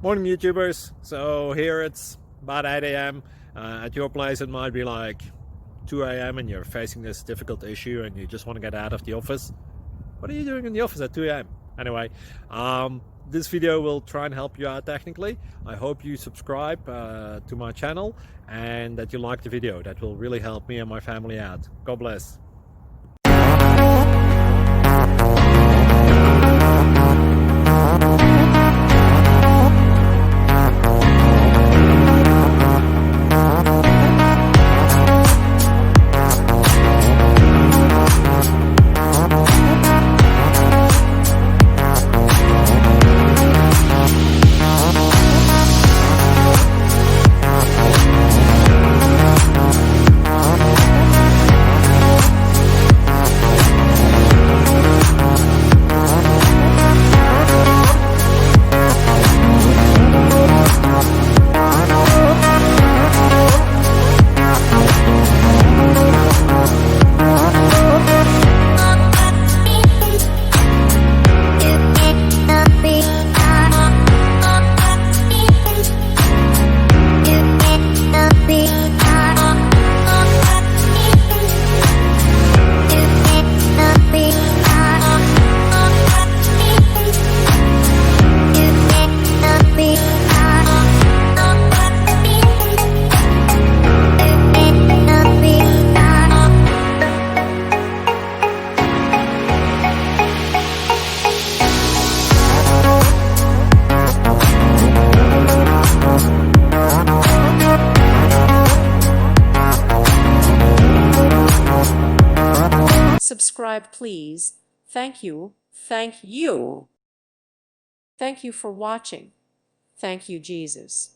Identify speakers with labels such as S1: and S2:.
S1: Morning YouTubers. So here it's about 8 a.m. At your place it might be like 2 a.m. and you're facing this difficult issue and you just want to get out of the office. What are you doing in the office at 2 a.m.? Anyway, this video will try and help you out technically. I hope you subscribe to my channel and that you like the video. That will really help me and my family out. God bless.
S2: Subscribe, please. Thank you. Thank you. Thank you for watching. Thank you, Jesus.